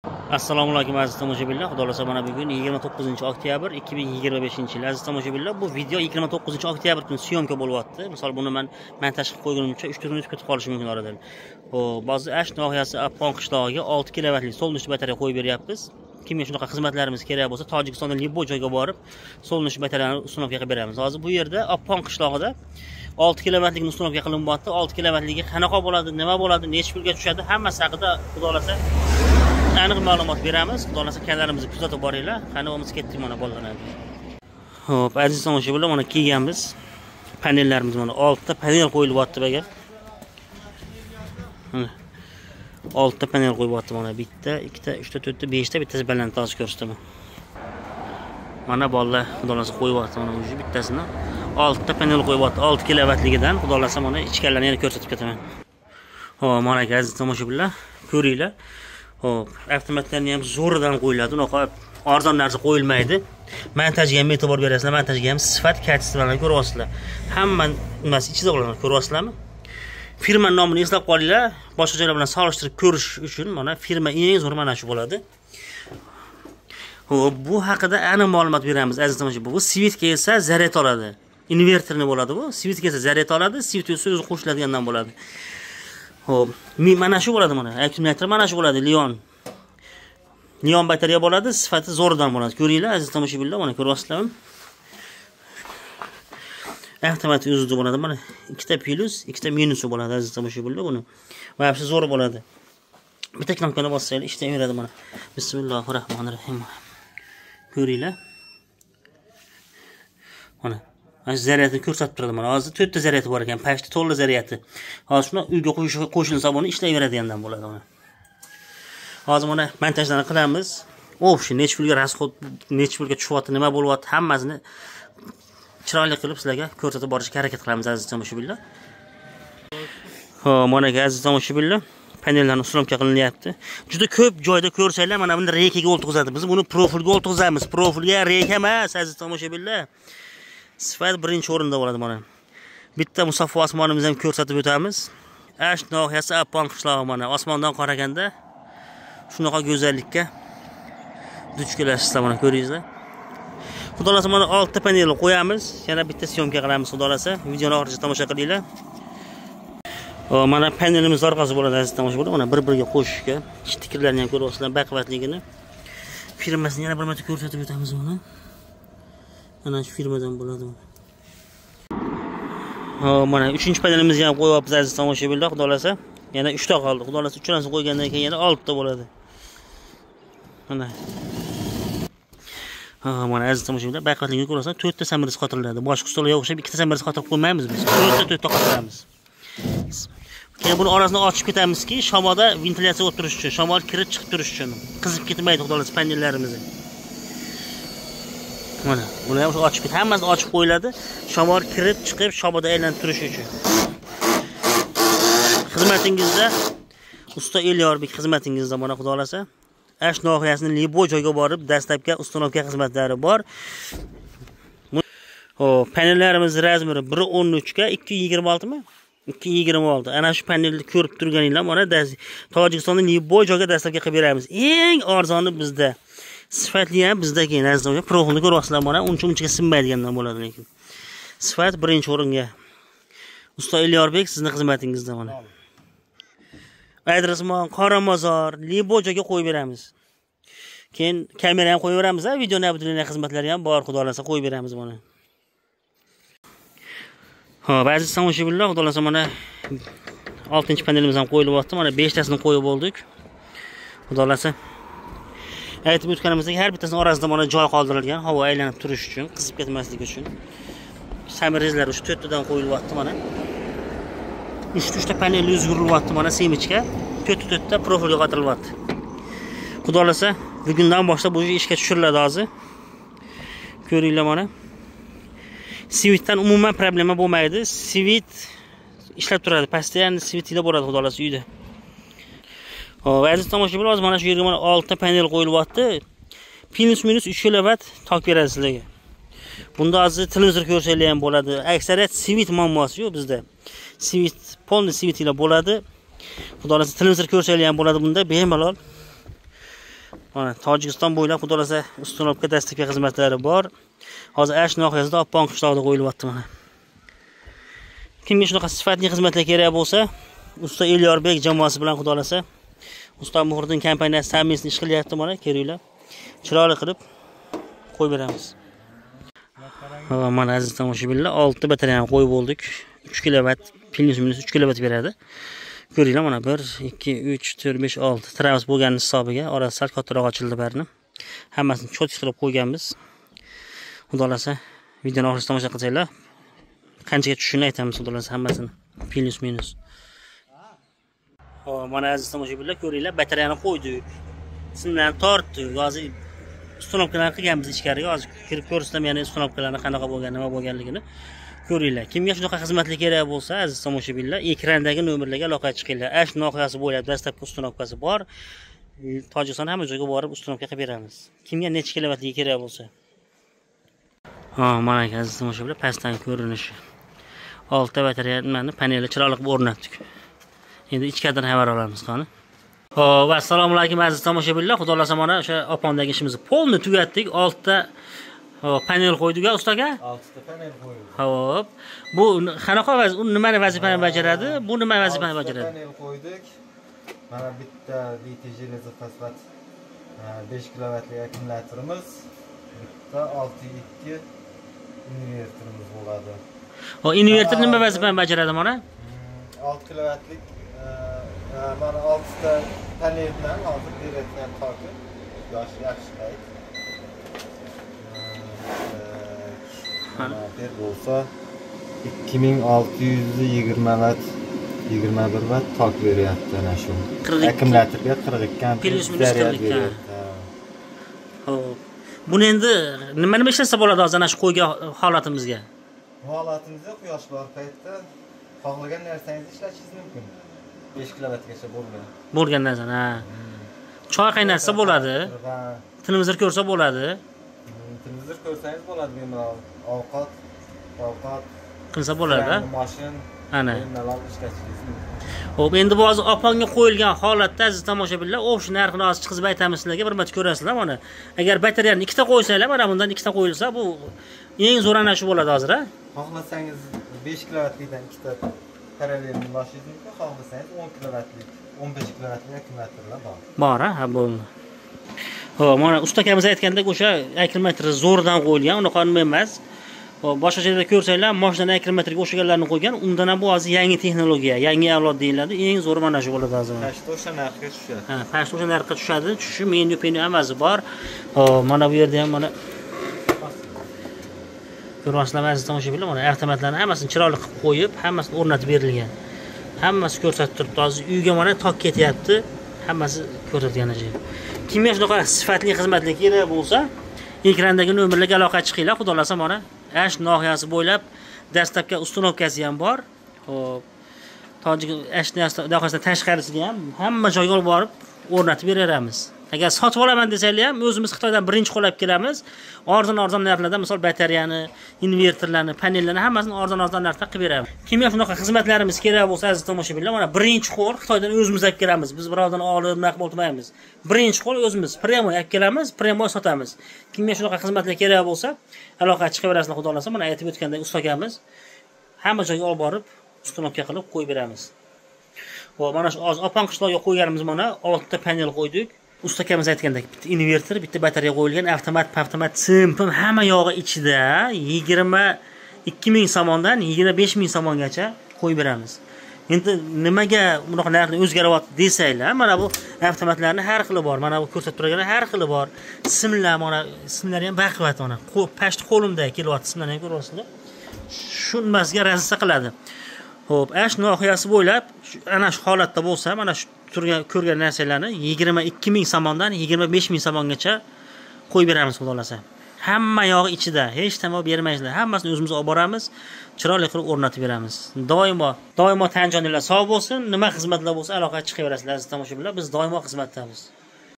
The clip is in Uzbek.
Assalomu alaykum aziz tomoshabinlar. Xudo xolasa mana bugun 29-oktyabr 2025-yil. Aziz tomoshabinlar, bu video 29-oktyabr kuni syomka bo'lyapti. Misol buni men montaj qilib qo'ygunimcha 3-4 minut kutib qolish mumkin oradan. Ba'zi ash nohiyasi Appon qishlog'iga 6 kilovatlik solnechli batareya qo'yib beryapmiz. Kimga shunaqa xizmatlarimiz kerak bo'lsa, Tojikistonda Libo joyga borib solnechli batareyani ustunovka qilib beramiz. Hozir bu yerda Appon qishlog'ida 6 kilovatlikni ustunovka qilinmoqda. 6 kilovatligi qanaqa bo'ladi, nima bo'ladi, necha pulga tushadi, hammasi haqida xudo xolasa aniq ma'lumot beramiz. Xudo xolasa kanalimizni kuzatib boringlar. Qani bo'lmasa ketdik mana bolalar. Xo'p, aziz tomoshabinlar, mana kelganmiz. Panellarimiz mana 6 ta panel qo'yilyapti baga. 6 ta panel qo'yilyapti mana. 1 ta, 2 ta, 3 ta, 4 ta, 5 ta, bittasi baland hozir ko'rsataman. Mana bolalar xudo xolasa qo'yilyapti mana bu bittasini. 6 ta panel qo'yilyapti 6 kilovatligidan. Xudo xolasa mana ichkarlarini yana ko'rsatib ketaman. Xo'p, mana aziz tomoshabinlar, ko'ringlar. Hop, avtomatlarni ham zo'ridan qo'yiladi. Unaqa arzon narsa qo'yilmaydi. Montajga ham e'tibor berasizlar. Montajga ham sifat kачествоlarni ko'ryapsizlar. Hamma nimasi ichida bo'ladi, ko'ryapsizlarmi? Firma nomini eslab qolinglar. Boshqa joylar bilan solishtirib ko'rish uchun mana firma eng zo'r mana shu bo'ladi. Hop, bu haqida aniq ma'lumot beramiz aziz tomoshabinlar. Bu svitka esa zaryad oladi. Inverterni bo'ladi bu. Svitka esa zaryad oladi, svitka o'zi qo'shiladigandan bo'ladi. Hop, mana shu bo'ladi mana. Akkumulyator mana shu bo'ladi, Lion batareya bo'ladi, sifati zo'ridan bo'ladi. Ko'ringlar aziz tomoshabinlar, mana ko'ryapsizlarmi? Avtomat o'zida bo'ladi. Mana 2 ta plus, 2 ta minus bo'ladi aziz tomoshabinlar buni. Va hepsi zo'r bo'ladi. Bitta knopkani bossanglar ishlayveradi mana. Bismillahirrohmanirrohim. Ko'ringlar. Mana zaryadni ko'rsatib turadi mana. Hozir 4 ta zaryadi bor ekan, pashti to'la zaryadi. Hozir shuni uyga qo'shilsa buni ishlayveradigandan bo'ladi mana. Hozir mana montajlarni qilamiz. O'sha necha pulga rasxod, necha pulga tushyapti, nima bo'lyapti, hammasini chiroyli qilib sizlarga ko'rsatib borishga harakat qilamiz aziz tomoshabinlar. Xo'p, mana aziz tomoshabinlar, panellarni ustunovka qilinyapti. Juda ko'p joyda ko'rsanglar, mana bunda reykaga o'tqizadi. Biz buni profilga o'tqizamiz. Profilga reyka emas aziz tomoshabinlar. Sifat birinchi o'rinda bo'ladi mana. Bitta musaffo osmonimizni ham ko'rsatib o'tamiz. Ash nohiyasi Appon qishlog'i mana. Osmondan qaraganda shunaqa go'zallikka duch kelasizlar mana, ko'ringizlar. Xudo xolasa mana 6 ta panelni qo'yamiz. Yana bitta syomka qilamiz xudo xolasa. Videoni oxirigacha tomosha qilinglar. Mana panelimiz orqasi bo'ladi aziz tomoshabinlar. Mana bir-biriga qo'shishga, stikerlarni ham ko'ryapsizlar, baquvvatligini. Firmasini yana bir marta ko'rsatib o'tamiz mana. Mana shu firmadan bo'ladi. Mana 3-panelimizni ham qo'yapmiz aziz tomoshabinlar, xudo xolasa. Yana 3 ta qoldi. Xudo xolasa 3talasini qo'ygandan keyin yana 6 ta bo'ladi. Mana. Mana aziz tomoshabinlar, baquvvatligini ko'rasizlar, 4 ta samarasi qotiriladi. Boshqa stolga o'xshab 2 ta samarasi qotirib qo'ymaymiz biz. 4 ta qotiramiz. Keyin buni orasini ochib ketamizki, shamolda ventilyatsiya o'tirish uchun, shamol kirib chiqib turish uchun. Qizib ketmaydi xudo xolasa panellarimizni. Mana, buni ham ochib ket, hammasi ochib qo'yiladi. Shamol kirib chiqib, shamolda aylanib turish uchun. Xizmatingizda usta Elyorbek xizmatingizda mana xudo xolasa. Ash nohiyasining Libo joyga borib, dastlabki ustunovka xizmatlari bor. Panellarimiz razmeri 1.13 ga 2.26 mi? 2.26. Ana shu panelni ko'rib turganinglar mana Tojikistonning Libo joyga dastlabki qilib beramiz. Eng arzoni bizda. Sifatli ham bizda keyin azizlar, profilni ko'ryapsizlar mana, uncha sinmaydigandan bo'ladi lekin. Sifat birinchi o'ringa. Usta Elyorbek sizning xizmatingizda mana. Adresmon Qoramozor, Libo joyga qo'yib beramiz. Keyin kamera ham qo'yib beramiz, video navigatsiya xizmatlari ham bor, xudo xolasa qo'yib beramiz mana. Xo'p, aziz tomoshabinlar, xudo xolasa mana 6-panelimiz ham qo'yilyapti. Mana 5 tasini qo'yib oldik. Xudo xolasa aytib o'tganimizdek, har bittasining orasida mana joy qoldirilgan, havo aylanib turish uchun, qizib ketmasligi uchun. Samarezlar o'sha 4 tadan qo'yilyapti mana. 3 ta panel o'zgarilyapti mana semichga. 4 ta profilga qotirilyapti. Xudo xolasa bugundan boshlab bu ishga tushiriladi hozir. Ko'ringlar mana. Svitdan umuman problema bo'lmaydi. Svit ishlab turadi. Postoyanniy svitida bo'ladi xudo xolasa uyda. Aziz tomoshabinlar, hozir mana shu yerga mana 6 ta panel qo'yilyapti. Plus minus 3 kilovat tok beradi sizlarga. Bunda hozir televizor ko'rsanglar ham bo'ladi. Aksariyat svit muammosi yo'q bizda. Svit, polni svitlar bo'ladi. Xudo xolasa televizor ko'rsanglar ham bo'ladi bunda bemalol. Mana Tojikiston bo'ylab xudo xolasa ustunovka dastlabki xizmatlari bor. Hozir Ash nohiyasida Oppon qishlog'ida qo'yilyapti mana. Kimga shunaqa sifatli xizmatlar kerak bo'lsa, usta Elyorbek jamoasi bilan xudo xolasa Usta Muhriddin kompaniyasi ta'minini ish qilyapti mana, kelinglar. Chiroyli qilib qo'yib beramiz. Mana aziz tomoshabinlar, 6 batareyani qo'yib oldik. 3 kilovat, plus-minus 3 kilovat beradi. Ko'ringlar mana 1, 2, 3, 4, 5, 6 trans bo'lgan hisobiga orasi sal kattaroq ochildi barni. Hammasini cho'tki qilib qo'yganmiz. Xudo xolasa videoni oxirida tomosha qilsanglar, qanchaga tushishini aytamiz xudo xolasa hammasini. Plus-minus. Mana aziz tomoshabinlar, ko'ringlar, batareyani qo'ydik. Simlarni tortdik. Hozir ustunovkalarni qilganmiz ichkariga. Hozir kirib ko'rsam, ya'ni ustunovkalarni qanaqa bo'lgan, nima bo'lganligini ko'ringlar. Kimga shunaqa xizmatlar kerak bo'lsa, aziz tomoshabinlar, ekrandagi nomerlarga aloqa chiqinglar. Ash nohiyasi bo'ylab dastlabki ustunovkasi bor. Tojikiston hamma joyga borib ustunovka qilib beramiz. Kimga necha kilovatligi kerak bo'lsa. Mana aziz tomoshabinlar, pastdan ko'rinishi. 6 batareyani paneli chiroyli qilib o'rnatdik. Endi ichkaridan xabar olamiz qani. Va assalomu alaykum aziz tomoshabinlar. Xudo xolasa mana o'sha opondagi ishimizni polni tugatdik. 6 ta panel qo'ydik-a ustaga? 6 ta panel qo'ydik. Xo'p. Bu qanaqa nimani vazifani bajaradi? Bu nima vazifani bajaradi? Panel qo'ydik. Mana bitta litij железо fosfat 5 kilovatli akkumulyatorimiz, bitta 6.2 inverterimiz bo'ladi. Inverter nima vazifani bajaradi mana? 6 kilovatlik mana 6 ta panel bilan hozir beradigan toki yaxshi qayt. Mana bir bo'lsa 2620 watt 21 watt tok beryapti ana shu. Akkumulyatorga 42 ampere zaryad beryapti. Xo'p. Buni endi nima ishlasa bo'ladi hozir ana shu qo'ygan holatimizga? Bu holatimizda quyosh bor paytda xohlagan narsangizni ishlatishingiz mumkin. 5 kilovatgacha bo'lgan narsani, ha. Choy qaynatsa bo'ladi. Televizor ko'rsa bo'ladi. Televizor ko'rsangiz bo'ladi, bemalol. Ovqat qilsa bo'ladi. Mashin ana bemalol ishlatishingiz mumkin. Xo'p, endi bu hozir oponga qo'yilgan holatda aziz tomoshabinlar, o'sha narxini hozir chiqizib aytamiz sizlarga, bir marta ko'rasizlar mana. Agar batareyani ikkita qo'ysanglar, mana bundan ikkita qo'yilsa, bu eng zo'r ana shu bo'ladi hozir, ha. Xohlasangiz 5 kilovatlikdan ikkita parallel ulashingiz mumkin, xohlasangiz 10 kilovatlik, 15 kilovatlik akkumulyatorlar bor. Bor, ha, bo'ldi. Xo'p, mana ustakamiz aytgandek, o'sha akkumulyator zo'rdan qo'yilgan, unaqa nima emas. Boshqa joyda ko'rsanglar, mashinaning akkumulyatoriga o'xshaganlarni qo'ygan, undan ham bu hozir yangi texnologiya, yangi avlod deyiladi. Eng zo'r mana shu bo'ladi hozir. Pashto o'sha narxga tushadi. Ha, pashto o'sha narxga tushadi. Tushishi menyu hammasi bor. Mana bu yerda ham mana ko'ryapsizlar aziz tomoshabinlar, mana avtomatlarni hammasini chiroyli qilib qo'yib, hammasini o'rnatib berilgan. Hammasi ko'rsatib turibdi. Hozir uyga mana tok ketyapti. Hammasi ko'rsatgan joy. Kimga shunaqa sifatli xizmatlar kerak bo'lsa, ekrandagi nomerlarga aloqa chiqinglar. Xudo xolasa mana Ash nohiyasi bo'ylab dastlabki ustunovkasi ham bor. Xo'p. Tojik Ash nohiyasidan tashqarisiga ham hamma joyga olib borib o'rnatib beramiz. Agar sotib olaman desanglar ham o'zimiz Xitoydan birinchi qo'lab kelamiz. Arzon narxlarda, misol batareyani, inverterlarni, panellarni hammasini arzon narxda qilib beramiz. Kimga shunaqa xizmatlarimiz kerak bo'lsa aziz tomoshabinlar, mana birinchi qo'l Xitoydan o'zimiz olib kelamiz. Biz birovdan olib naqd o'tmaymiz. Birinchi qo'l o'zimiz premo olib kelamiz, premo sotamiz. Kimga shunaqa xizmatlar kerak bo'lsa, aloqa chiqaverasizlar, xudo xolasa. Mana aytib o'tgandek ustagamiz hamma joyga olib borib, ustunovka qilib qo'yib beramiz. Va mana shu Oppon qishlog'iga qo'yganimiz mana 6 ta panel qo'ydik. Ustakamiz aytgandek, bitta inverter, bitta batareya qo'yilgan, avtomat simpim hamma yog'i ichida 22.000 somondan 25.000 somongacha qo'yib beramiz. Endi nimaga bunaqa narxni o'zgaryapti desanglar, mana bu avtomatlarning har xili bor. Mana bu ko'rsatib turgan har xili bor. Simlar, mana simlari ham baquvvat, mana pashti qo'limda kelyapti, simlarni ham ko'ryapsizlar. Shu nimasiga razisa qiladi. Xo'p, Ash nohiyasi bo'ylab ana shu holatda bo'lsa, mana shu ko'rgan narsalarni 22.000 somondan 25.000 somongacha qo'yib beramiz, xudo xolasa. Hamma yog'i ichida, hech nima bermaysizlar. Hammasini o'zimiz olib boramiz, chiroyli qilib o'rnatib beramiz. Doimo tan joninglar sog' bo'lsin. Nima xizmatlar bo'lsa aloqa chiqaverasizlar aziz tomoshabinlar. Biz doimo xizmatdamiz.